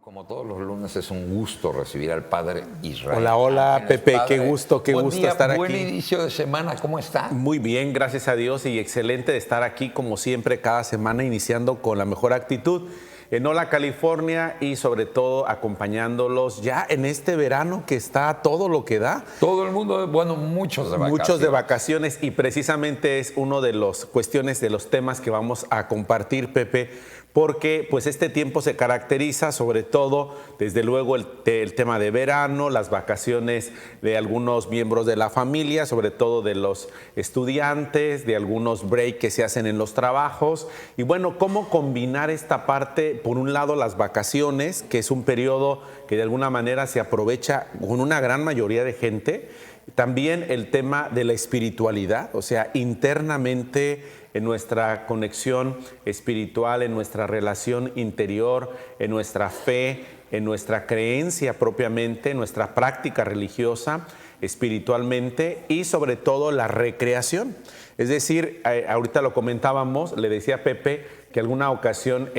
Como todos los lunes es un gusto recibir al Padre Israel. Hola, hola, Ángeles. Pepe, Padre, qué buen gusto día, estar aquí. Buen inicio de semana, ¿cómo está? Muy bien, gracias a Dios, y excelente de estar aquí como siempre cada semana, iniciando con la mejor actitud en Hola California y sobre todo acompañándolos ya en este verano que está todo lo que da. Todo el mundo, bueno, muchos de vacaciones. Muchos de vacaciones, y precisamente es uno de los cuestiones, de los temas que vamos a compartir, Pepe, porque pues este tiempo se caracteriza sobre todo, desde luego, el tema de verano, las vacaciones de algunos miembros de la familia, sobre todo de los estudiantes, de algunos breaks que se hacen en los trabajos. Y bueno, ¿cómo combinar esta parte? Por un lado, las vacaciones, que es un periodo que de alguna manera se aprovecha con una gran mayoría de gente. También el tema de la espiritualidad, o sea, internamente en nuestra conexión espiritual, en nuestra relación interior, en nuestra fe, en nuestra creencia propiamente, en nuestra práctica religiosa, espiritualmente, y sobre todo la recreación. Es decir, ahorita lo comentábamos, le decía a Pepe que alguna ocasión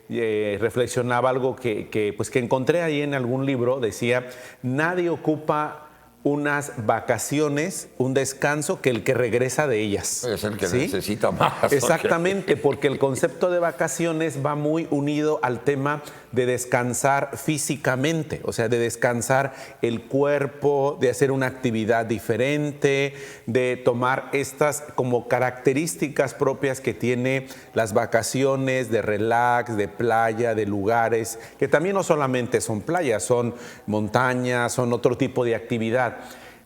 reflexionaba algo que encontré ahí en algún libro. Decía: nadie ocupa unas vacaciones, un descanso, que el que regresa de ellas. Es el que ¿sí? necesita más. Exactamente, porque el concepto de vacaciones va muy unido al tema de descansar físicamente, o sea, de descansar el cuerpo, de hacer una actividad diferente, de tomar estas como características propias que tiene las vacaciones, de relax, de playa, de lugares, que también no solamente son playas, son montañas, son otro tipo de actividad.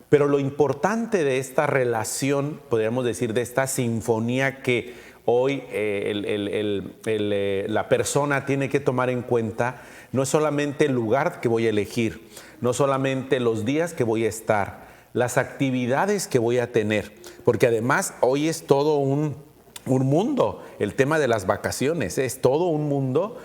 Pero lo importante de esta relación, podríamos decir, de esta sinfonía que hoy la persona tiene que tomar en cuenta, no es solamente el lugar que voy a elegir, no solamente los días que voy a estar, las actividades que voy a tener, porque además hoy es todo un mundo. El tema de las vacaciones es todo un mundo,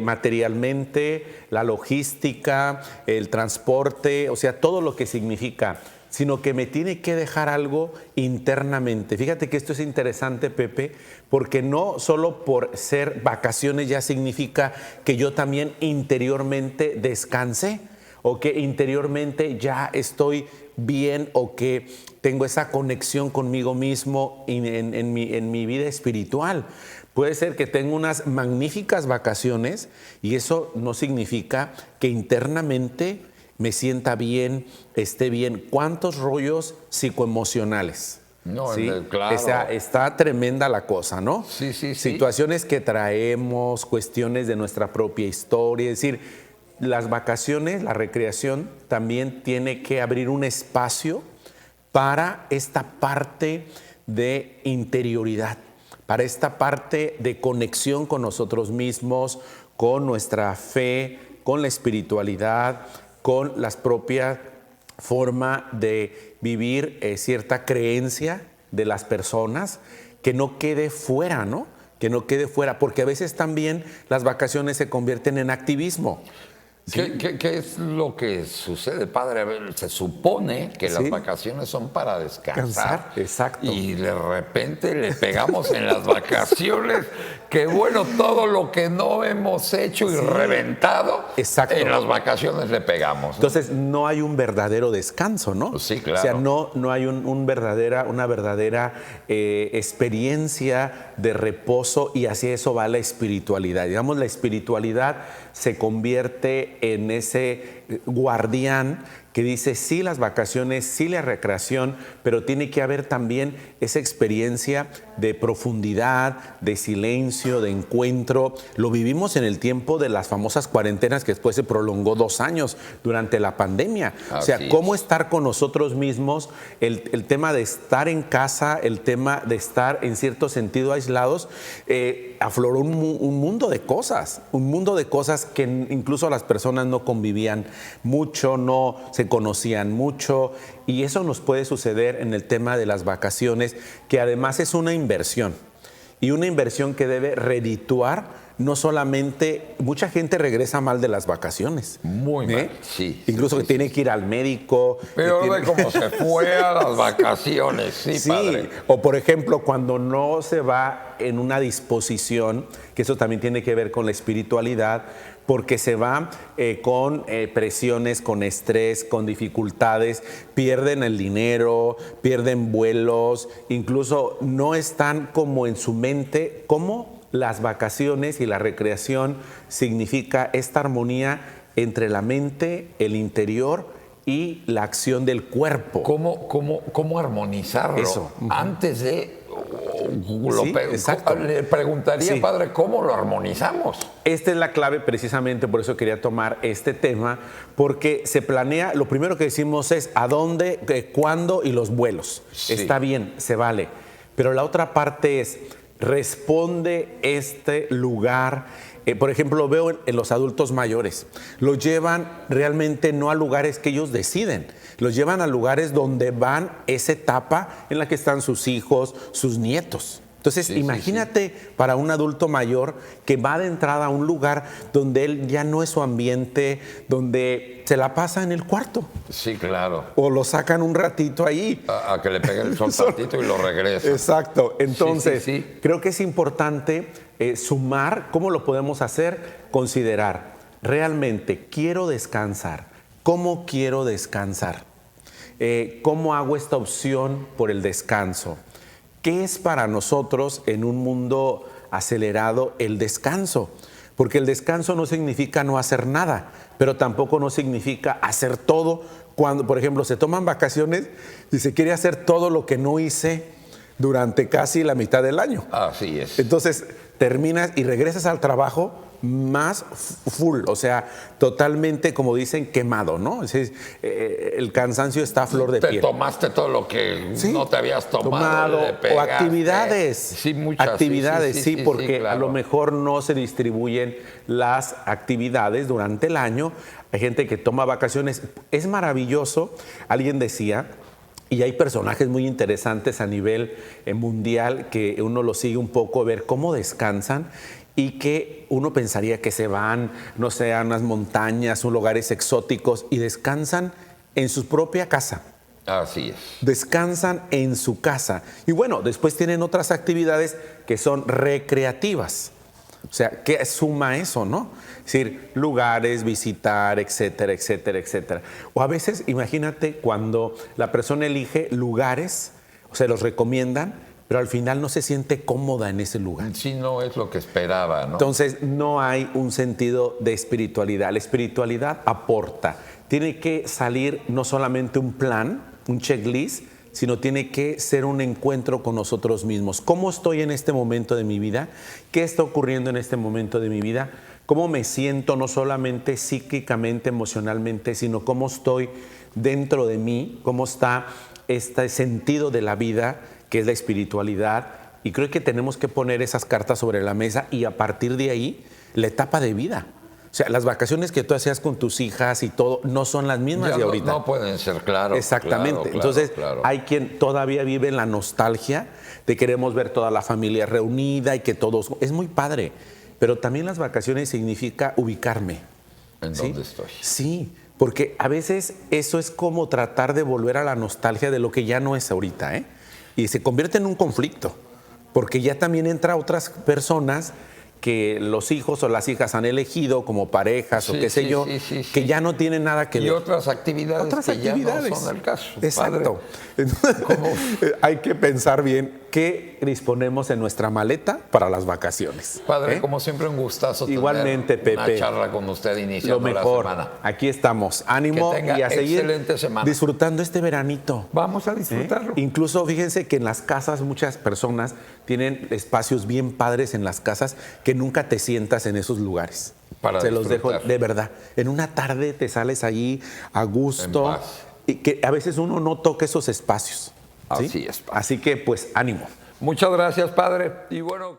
materialmente, la logística, el transporte, o sea, todo lo que significa, sino que me tiene que dejar algo internamente. Fíjate que esto es interesante, Pepe, porque no solo por ser vacaciones ya significa que yo también interiormente descansé, o que interiormente ya estoy bien, o que tengo esa conexión conmigo mismo en mi vida espiritual. Puede ser que tenga unas magníficas vacaciones y eso no significa que internamente me sienta bien, esté bien. ¿Cuántos rollos psicoemocionales? No, ¿sí? claro. O sea, está tremenda la cosa, ¿no? Sí. Situaciones que traemos, cuestiones de nuestra propia historia. Es decir, las vacaciones, la recreación, también tiene que abrir un espacio para esta parte de interioridad, para esta parte de conexión con nosotros mismos, con nuestra fe, con la espiritualidad, con la propia forma de vivir cierta creencia de las personas, que no quede fuera, ¿no? Que no quede fuera, porque a veces también las vacaciones se convierten en activismo. ¿Sí? ¿Qué es lo que sucede, padre? A ver, se supone que las vacaciones son para descansar. Exacto. Y de repente le pegamos en las vacaciones que, bueno, todo lo que no hemos hecho y reventado, en las vacaciones le pegamos, ¿no? Entonces no hay un verdadero descanso, ¿no? Sí, claro. O sea, no hay una verdadera experiencia de reposo, y hacia eso va la espiritualidad. Digamos, la espiritualidad se convierte en ese guardián que dice sí las vacaciones, sí la recreación, pero tiene que haber también esa experiencia de profundidad, de silencio, de encuentro. Lo vivimos en el tiempo de las famosas cuarentenas, que después se prolongó 2 años durante la pandemia. O sea, cómo estar con nosotros mismos, el tema de estar en casa, el tema de estar en cierto sentido aislados, afloró un mundo de cosas que incluso las personas no convivían mucho, no se conocían mucho, y eso nos puede suceder en el tema de las vacaciones, que además es una inversión, y una inversión que debe redituar. No solamente, mucha gente regresa mal de las vacaciones. Muy mal, sí. Incluso que tiene que ir al médico. Pero ve cómo se fue a las vacaciones, sí, padre. O por ejemplo, cuando no se va en una disposición, que eso también tiene que ver con la espiritualidad, porque se va con presiones, con estrés, con dificultades, pierden el dinero, pierden vuelos, incluso no están como en su mente, como las vacaciones y la recreación significa esta armonía entre la mente, el interior y la acción del cuerpo. ¿Cómo armonizarlo? Eso. Antes de... Sí, exacto. Le preguntaría, Sí. padre, ¿cómo lo armonizamos? Esta es la clave precisamente, por eso quería tomar este tema, porque se planea, lo primero que decimos es a dónde, cuándo y los vuelos. Sí. Está bien, se vale. Pero la otra parte es, responde este lugar. Por ejemplo, veo en los adultos mayores, los llevan realmente no a lugares que ellos deciden, los llevan a lugares donde van esa etapa en la que están sus hijos, sus nietos. Entonces, imagínate para un adulto mayor que va de entrada a un lugar donde él ya no es su ambiente, donde se la pasa en el cuarto. Sí, claro. O lo sacan un ratito ahí. A que le pegue el sol tantito y lo regresa. Exacto. Entonces, Sí. creo que es importante sumar. ¿Cómo lo podemos hacer? Considerar, realmente, quiero descansar. ¿Cómo quiero descansar? ¿Cómo hago esta opción por el descanso? ¿Qué es para nosotros en un mundo acelerado el descanso? Porque el descanso no significa no hacer nada, pero tampoco no significa hacer todo. Cuando, por ejemplo, se toman vacaciones y se quiere hacer todo lo que no hice durante casi la mitad del año. Así es. Entonces, terminas y regresas al trabajo más full, o sea, totalmente, como dicen, quemado, ¿no? Es decir, el cansancio está a flor de piel. Te tomaste todo lo que no te habías tomado. O actividades. Sí, muchas. Actividades, sí, porque claro. a lo mejor no se distribuyen las actividades durante el año. Hay gente que toma vacaciones. Es maravilloso. Alguien decía, y hay personajes muy interesantes a nivel mundial que uno los sigue un poco, ver cómo descansan y que uno pensaría que se van, no sé, a unas montañas, a lugares exóticos y descansan en su propia casa. Así es. Descansan en su casa. Y bueno, después tienen otras actividades que son recreativas. O sea, ¿qué suma eso, no? Es decir, lugares, visitar, etcétera, etcétera, etcétera. O a veces, imagínate cuando la persona elige lugares, o sea, los recomiendan, pero al final no se siente cómoda en ese lugar. Sí, no es lo que esperaba, ¿no? Entonces, no hay un sentido de espiritualidad. La espiritualidad aporta. Tiene que salir no solamente un plan, un checklist, sino tiene que ser un encuentro con nosotros mismos. ¿Cómo estoy en este momento de mi vida? ¿Qué está ocurriendo en este momento de mi vida? ¿Cómo me siento no solamente psíquicamente, emocionalmente, sino cómo estoy dentro de mí? ¿Cómo está este sentido de la vida, que es la espiritualidad? Y creo que tenemos que poner esas cartas sobre la mesa y a partir de ahí, la etapa de vida. O sea, las vacaciones que tú hacías con tus hijas y todo no son las mismas Ya de ahorita. No pueden ser, claro. Exactamente. Claro, Entonces, claro. hay quien todavía vive en la nostalgia de queremos ver toda la familia reunida y que todos... Es muy padre, pero también las vacaciones significa ubicarme. ¿En ¿sí? dónde estoy? Sí, porque a veces eso es como tratar de volver a la nostalgia de lo que ya no es ahorita, ¿eh? Y se convierte en un conflicto, porque ya también entra otras personas que los hijos o las hijas han elegido como parejas o qué sé yo, que ya no tienen nada que ver. Y otras actividades ya no son el caso. Exacto. Entonces, hay que pensar bien qué disponemos en nuestra maleta para las vacaciones. Padre, como siempre, un gustazo Igualmente, tener Pepe. una charla con usted iniciando Lo mejor. la semana. Aquí estamos. Ánimo Que tenga y a seguir excelente semana. disfrutando este veranito. Vamos a disfrutarlo. Incluso fíjense que en las casas muchas personas tienen espacios bien padres en las casas que nunca te sientas en esos lugares. Se los dejo de verdad. En una tarde te sales allí a gusto. En paz. Y que a veces uno no toca esos espacios. ¿sí? Así es. Así que pues ánimo. Muchas gracias, padre. Y bueno.